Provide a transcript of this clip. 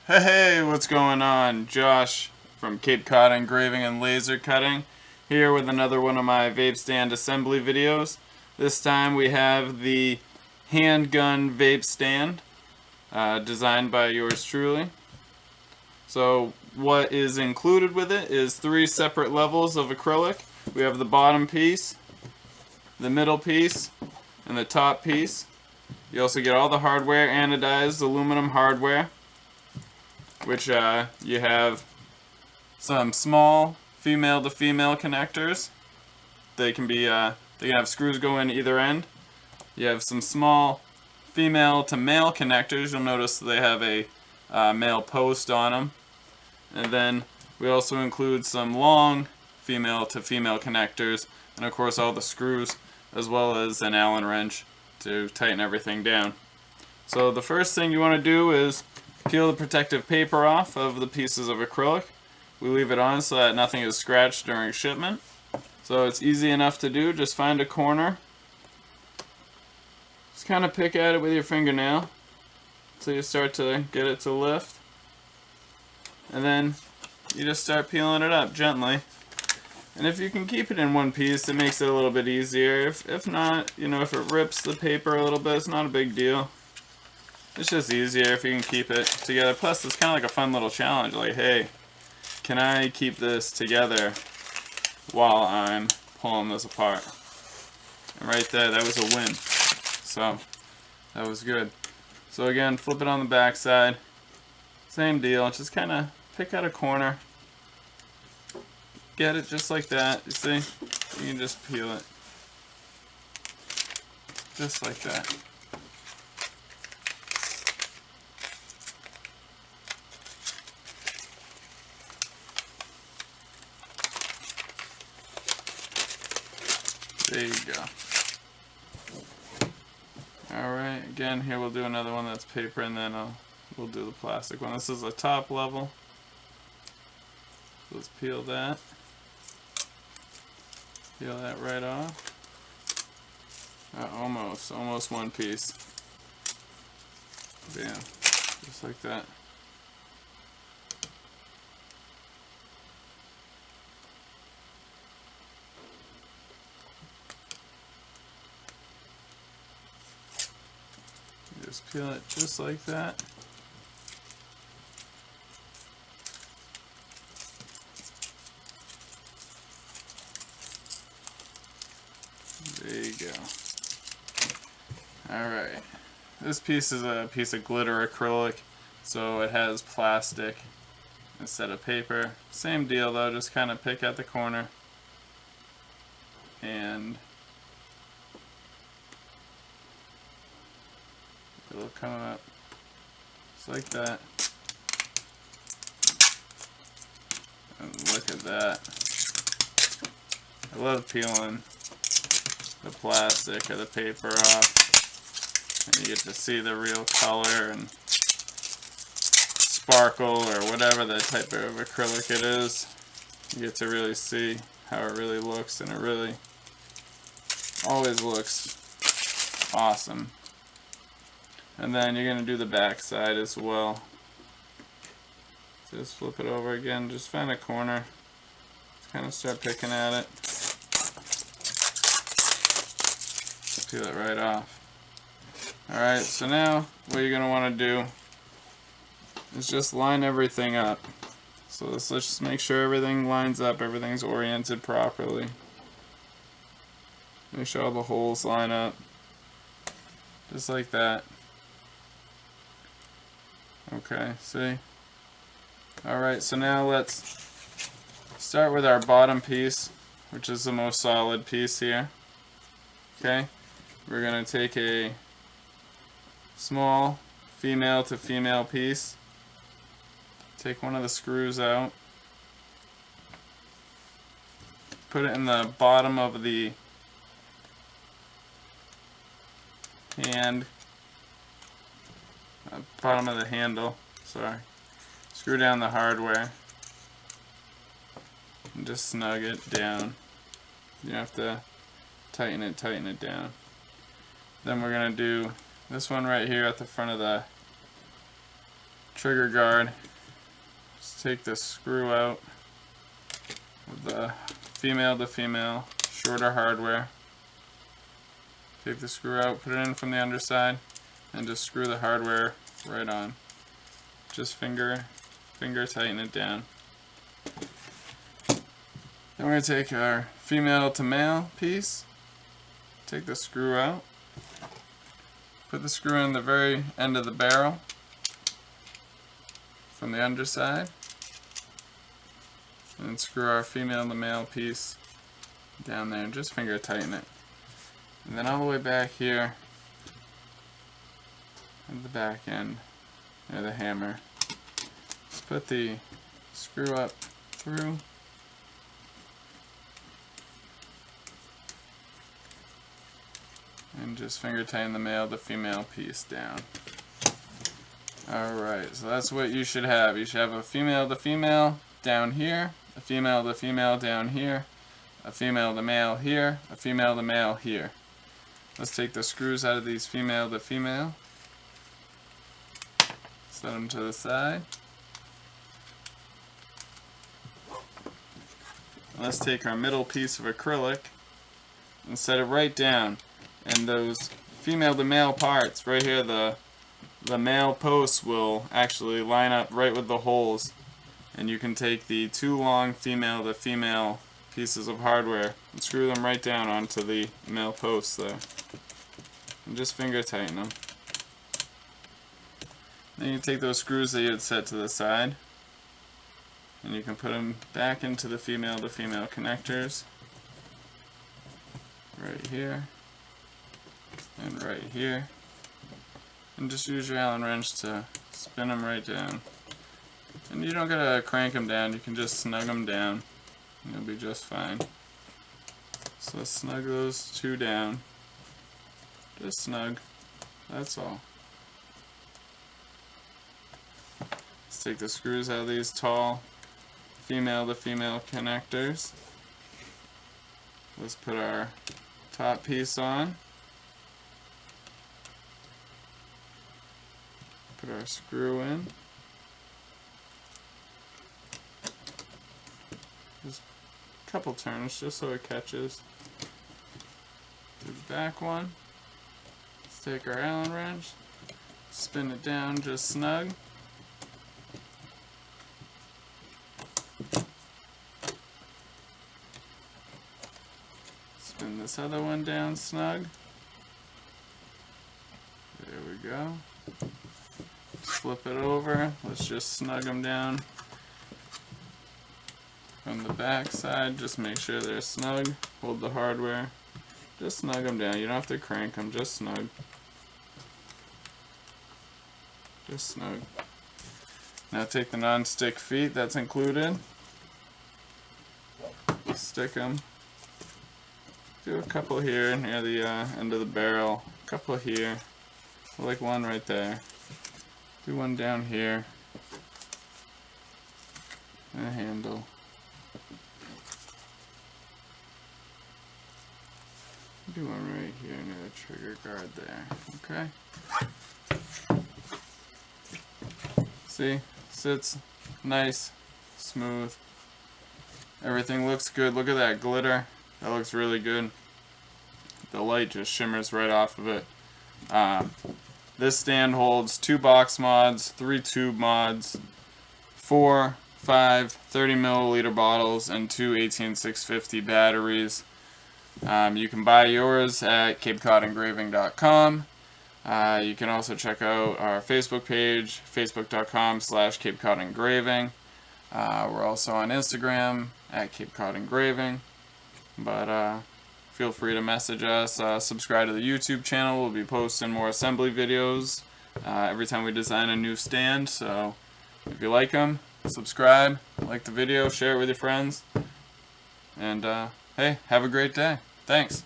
Hey, what's going on? Josh from Cape Cod Engraving and Laser Cutting here with another one of my vape stand assembly videos. This time we have the Handgun Vape Stand designed by yours truly. So what is included with it is 3 separate levels of acrylic. We have the bottom piece, the middle piece, and the top piece. You also get all the hardware, anodized aluminum hardware, which you have some small female to female connectors. They can have screws go in either end. You have some small female to male connectors. You'll notice they have a male post on them. And then we also include some long female to female connectors, and of course all the screws, as well as an Allen wrench to tighten everything down. So the first thing you want to do is peel the protective paper off of the pieces of acrylic. We leave it on so that nothing is scratched during shipment. So it's easy enough to do. Just find a corner. Just kind of pick at it with your fingernail until you start to get it to lift. And then you just start peeling it up gently. And if you can keep it in one piece, it makes it a little bit easier. If not, if it rips the paper a little bit, it's not a big deal. It's just easier if you can keep it together. Plus, it's kind of like a fun little challenge. Like, hey, can I keep this together while I'm pulling this apart? And right there, that was a win. So, that was good. So again, flip it on the back side. Same deal. Just kind of pick out a corner. Get it just like that. You see? You can just peel it. Just like that. There you go. Alright, again, here we'll do another one that's paper, and then we'll do the plastic one. This is a top level. Let's peel that. Peel that right off. Almost one piece. Bam. Just like that. Just peel it just like that. There you go. Alright. This piece is a piece of glitter acrylic, so it has plastic instead of paper. Same deal though, just kind of pick at the corner and it'll come up just like that. And look at that. I love peeling the plastic or the paper off, and you get to see the real color and sparkle or whatever the type of acrylic it is. You get to really see how it really looks, and it really always looks awesome. And then you're going to do the back side as well. Just flip it over again, just find a corner, just kind of start picking at it. Peel it right off. Alright, so now what you're going to want to do is just line everything up. So let's just make sure everything lines up, everything's oriented properly. Make sure all the holes line up. Just like that. Okay, see? Alright, so now let's start with our bottom piece, which is the most solid piece here. Okay? We're going to take a small female to female piece, take one of the screws out, put it in the bottom of the bottom of the handle, sorry. Screw down the hardware and just snug it down. You have to tighten it down. Then we're going to do this one right here at the front of the trigger guard. Just take the screw out with the female to female, shorter hardware. Take the screw out, put it in from the underside, and just screw the hardware right on. Just finger tighten it down. Then we're going to take our female to male piece, take the screw out, put the screw in the very end of the barrel from the underside, and screw our female to male piece down there and just finger tighten it. And then all the way back here at the back end near the hammer, just put the screw up through and just finger tighten the male to female piece down. Alright, so that's what you should have. You should have a female to female down here, a female to female down here, a female to male here, a female to male here. Let's take the screws out of these female to female, set them to the side. Let's take our middle piece of acrylic and set it right down. And those female to male parts right here, the male posts will actually line up right with the holes. And you can take the two long female to female pieces of hardware and screw them right down onto the male posts there. And just finger tighten them. Then you take those screws that you had set to the side and you can put them back into the female to female connectors right here and right here, and just use your Allen wrench to spin them right down. And you don't gotta crank them down, you can just snug them down and you'll be just fine. So let's snug those two down. Just snug, that's all. Let's take the screws out of these tall female to female connectors. Let's put our top piece on. Put our screw in. Just a couple turns just so it catches. Do the back one. Let's take our Allen wrench, spin it down just snug. Spin this other one down snug. There we go. Flip it over. Let's just snug them down from the back side. Just make sure they're snug. Hold the hardware. Just snug them down. You don't have to crank them. Just snug. Just snug. Now take the non-stick feet that's included. Stick them. Do a couple here near the end of the barrel. A couple here. Like one right there. Do one down here. And a handle. Do one right here near the trigger guard there. Okay? See? Sits nice, smooth. Everything looks good. Look at that glitter. That looks really good. The light just shimmers right off of it. This stand holds 2 box mods, 3 tube mods, 4, 5, 30 milliliter bottles, and 2 18650 batteries. You can buy yours at CapeCodEngraving.com. You can also check out our Facebook page, facebook.com/CapeCodEngraving. We're also on Instagram at CapeCodEngraving. But feel free to message us. Subscribe to the YouTube channel. We'll be posting more assembly videos every time we design a new stand. So if you like them, subscribe, like the video, share it with your friends. And hey, have a great day. Thanks.